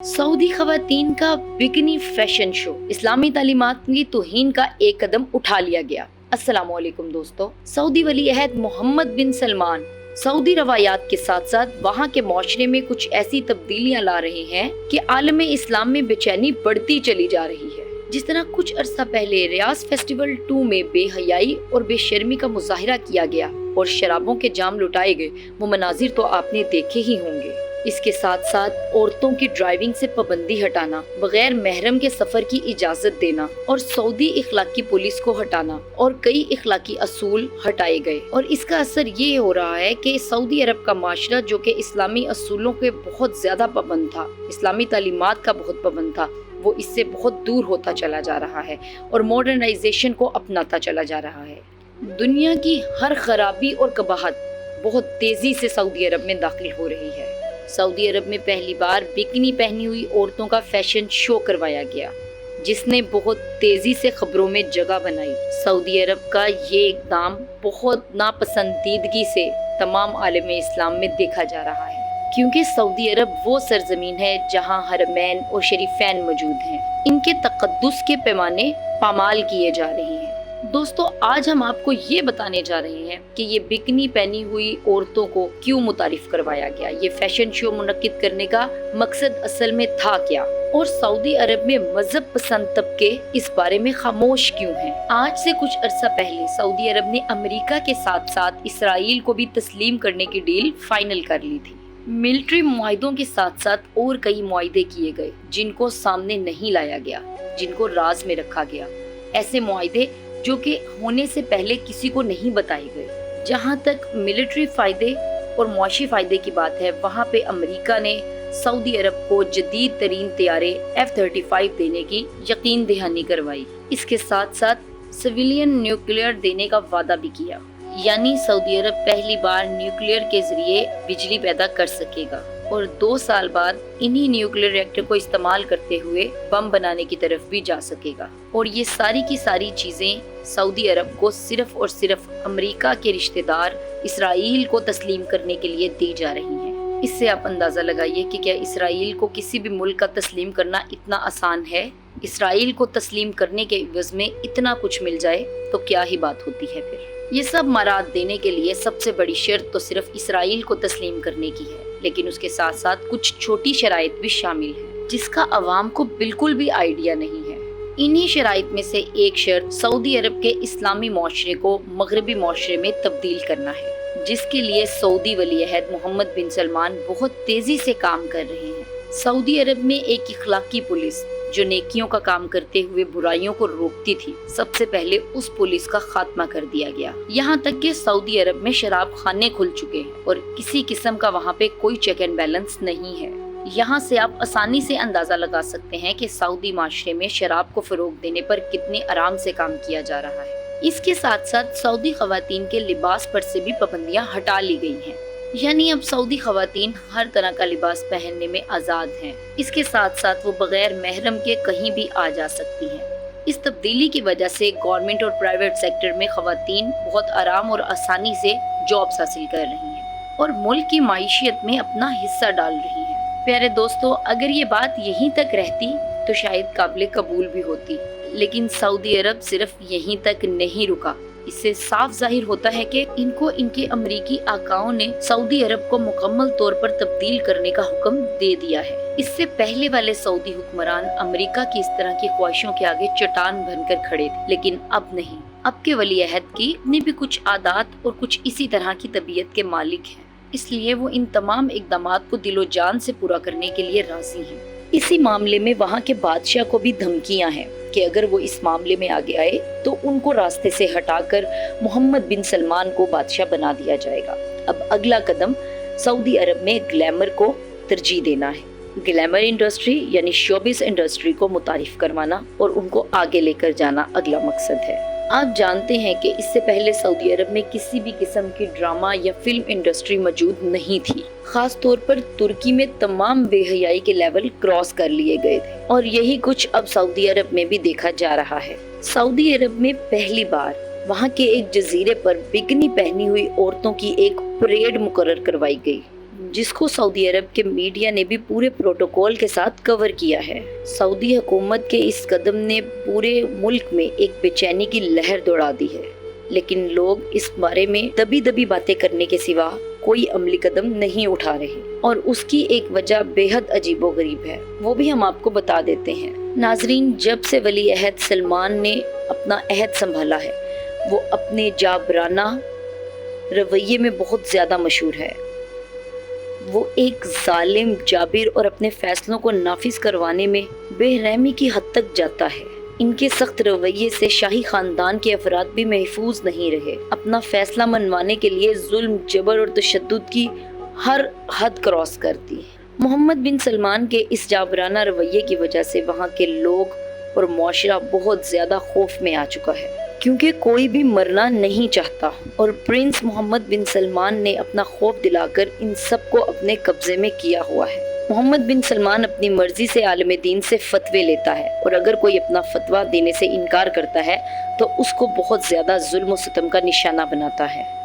Saudi खवातीन का bikini fashion show, इस्लामी तालीमात की तौहीन का एक कदम उठा लिया गया। अस्सलाम वालेकुम दोस्तों। सऊदी वली अहद मोहम्मद बिन सलमान सऊदी रवायात के साथ साथ वहाँ के माशरे में कुछ ऐसी तब्दीलियाँ ला रहे हैं कि आलम इस्लाम में बेचैनी बढ़ती चली जा रही है। जिस तरह कुछ अरसा पहले रियाज फेस्टिवल 2 में बेहयाई और बेशर्मी का मुजाहिरा किया गया और शराबों के जाम लुटाए गए, वो मनाजिर तो आपने देखे ही होंगे। इसके साथ साथ औरतों की ड्राइविंग से पाबंदी हटाना, बगैर महरम के सफर की इजाजत देना और सऊदी इखलाकी पुलिस को हटाना और कई इखलाकी असूल हटाए गए। और इसका असर ये हो रहा है कि सऊदी अरब का माशरा, जो कि इस्लामी असूलों के बहुत ज्यादा पाबंद था, इस्लामी तालीमात का बहुत पाबंद था, वो इससे बहुत दूर होता चला जा रहा है और मॉडर्नाइजेशन को अपनाता चला जा रहा है। दुनिया की हर खराबी और कबाहत बहुत तेजी से सऊदी अरब में दाखिल हो रही है। सऊदी अरब में पहली बार बिकनी पहनी हुई औरतों का फैशन शो करवाया गया, जिसने बहुत तेजी से खबरों में जगह बनाई। सऊदी अरब का ये इक़दाम बहुत नापसंदीदगी से तमाम आलम इस्लाम में देखा जा रहा है, क्योंकि सऊदी अरब वो सरजमीन है जहां हरमैन और शरीफैन मौजूद हैं। इनके तक़द्दुस के पैमाने पामाल किए जा रहे हैं। दोस्तों, आज हम आपको ये बताने जा रहे हैं कि ये बिकनी पहनी हुई औरतों को क्यों मुतारिफ करवाया गया, ये फैशन शो मुनक्किद करने का मकसद असल में था क्या, और सऊदी अरब में मजहब पसंद तबके इस बारे में खामोश क्यों हैं। आज से कुछ अरसा पहले सऊदी अरब ने अमेरिका के साथ साथ इसराइल को भी तस्लीम करने की डील फाइनल कर ली थी। मिलिट्री मुआहिदों के साथ साथ और कई मुआहिदे किए गए, जिनको सामने नहीं लाया गया, जिनको राज में रखा गया। ऐसे मुआहिदे जो कि होने से पहले किसी को नहीं बताए गए। जहां तक मिलिट्री फायदे और मुआशी फायदे की बात है, वहां पे अमेरिका ने सऊदी अरब को जदीद तरीन तैयारे F-35 देने की यकीन दहानी करवाई। इसके साथ साथ सिविलियन न्यूक्लियर देने का वादा भी किया, यानी सऊदी अरब पहली बार न्यूक्लियर के जरिए बिजली पैदा कर सकेगा और 2 साल बाद इन्हीं न्यूक्लियर रिएक्टर को इस्तेमाल करते हुए बम बनाने की तरफ भी जा सकेगा। और ये सारी की सारी चीजें सऊदी अरब को सिर्फ और सिर्फ अमेरिका के रिश्तेदार इसराइल को तस्लीम करने के लिए दी जा रही हैं। इससे आप अंदाजा लगाइए कि क्या इसराइल को किसी भी मुल्क का तस्लीम करना इतना आसान है। इसराइल को तस्लीम करने के इवज में इतना कुछ मिल जाए तो क्या ही बात होती है। फिर ये सब मराद देने के लिए सबसे बड़ी शर्त तो सिर्फ इसराइल को तस्लीम करने की है, लेकिन उसके साथ साथ कुछ छोटी शराइत भी शामिल है, जिसका अवाम को बिल्कुल भी आइडिया नहीं है। इन्हीं शराइत में से एक शर्त सऊदी अरब के इस्लामी माशरे को मगरबी माशरे में तब्दील करना है, जिसके लिए सऊदी वली अहद मोहम्मद बिन सलमान बहुत तेजी से काम कर रहे हैं। सऊदी अरब में एक इखलाकी पुलिस जो नेकियों का काम करते हुए बुराइयों को रोकती थी, सबसे पहले उस पुलिस का खात्मा कर दिया गया। यहाँ तक कि सऊदी अरब में शराब खाने खुल चुके हैं और किसी किस्म का वहाँ पे कोई चेक एंड बैलेंस नहीं है। यहाँ से आप आसानी से अंदाजा लगा सकते हैं कि सऊदी माशरे में शराब को फरोग देने पर कितने आराम से काम किया जा रहा है। इसके साथ साथ सऊदी खवातीन के लिबास पर से भी पाबंदियां हटा ली गई हैं, यानी अब सऊदी खवातीन हर तरह का लिबास पहनने में आज़ाद हैं। इसके साथ साथ वो बगैर महरम के कहीं भी आ जा सकती हैं। इस तब्दीली की वजह से गवर्नमेंट और प्राइवेट सेक्टर में खवातीन बहुत आराम और आसानी से जॉब्स हासिल कर रही हैं और मुल्क की माइशियत में अपना हिस्सा डाल रही हैं। प्यारे दोस्तों, अगर ये बात यहीं तक रहती तो शायद काबिल कबूल भी होती, लेकिन सऊदी अरब सिर्फ यहीं तक नहीं रुका। इससे साफ जाहिर होता है कि इनको इनके अमरीकी आकाओं ने सऊदी अरब को मुकम्मल तौर पर तब्दील करने का हुक्म दे दिया है। इससे पहले वाले सऊदी हुक्मरान अमेरिका की इस तरह की ख्वाहिशों के आगे चट्टान बनकर खड़े थे, लेकिन अब नहीं। अब के वली अहद की अपनी भी कुछ आदात और कुछ इसी तरह की तबीयत के मालिक हैं, इसलिए वो इन तमाम इक़दामात को दिलो जान से पूरा करने के लिए राजी हैं। इसी मामले में वहाँ के बादशाह को भी धमकियां हैं कि अगर वो इस मामले में आगे आए तो उनको रास्ते से हटाकर मोहम्मद बिन सलमान को बादशाह बना दिया जाएगा। अब अगला कदम सऊदी अरब में ग्लैमर को तरजीह देना है। ग्लैमर इंडस्ट्री यानी शोबिस इंडस्ट्री को मुतारिफ करवाना और उनको आगे लेकर जाना अगला मकसद है। आप जानते हैं कि इससे पहले सऊदी अरब में किसी भी किस्म की ड्रामा या फिल्म इंडस्ट्री मौजूद नहीं थी। खास तौर पर तुर्की में तमाम बेहयाई के लेवल क्रॉस कर लिए गए थे और यही कुछ अब सऊदी अरब में भी देखा जा रहा है। सऊदी अरब में पहली बार वहाँ के एक जजीरे पर बिकनी पहनी हुई औरतों की एक परेड मुकर्रर करवाई गई। جس کو سعودی عرب کے میڈیا نے بھی پورے پروٹوکول کے ساتھ کور کیا ہے۔ سعودی حکومت کے اس قدم نے پورے ملک میں ایک بے چینی کی لہر دوڑا دی ہے، لیکن لوگ اس بارے میں دبی باتیں کرنے کے سوا کوئی عملی قدم نہیں اٹھا رہے، اور اس کی ایک وجہ بے حد عجیب و غریب ہے، وہ بھی ہم آپ کو بتا دیتے ہیں۔ ناظرین، جب سے ولی عہد سلمان نے اپنا عہد سنبھالا ہے، وہ اپنے جابرانہ رویے میں بہت زیادہ مشہور ہے۔ وہ ایک ظالم، جابر اور اپنے فیصلوں کو نافذ کروانے میں بے رحمی کی حد تک جاتا ہے۔ ان کے سخت رویے سے شاہی خاندان کے افراد بھی محفوظ نہیں رہے، اپنا فیصلہ منوانے کے لیے ظلم، جبر اور تشدد کی ہر حد کراس کر دی۔ محمد بن سلمان کے اس جابرانہ رویے کی وجہ سے وہاں کے لوگ اور معاشرہ بہت زیادہ خوف میں آ چکا ہے، کیونکہ کوئی بھی مرنا نہیں چاہتا، اور پرنس محمد بن سلمان نے اپنا خوف دلا کر ان سب کو اپنے قبضے میں کیا ہوا ہے۔ محمد بن سلمان اپنی مرضی سے عالم دین سے فتوے لیتا ہے، اور اگر کوئی اپنا فتویٰ دینے سے انکار کرتا ہے تو اس کو بہت زیادہ ظلم و ستم کا نشانہ بناتا ہے۔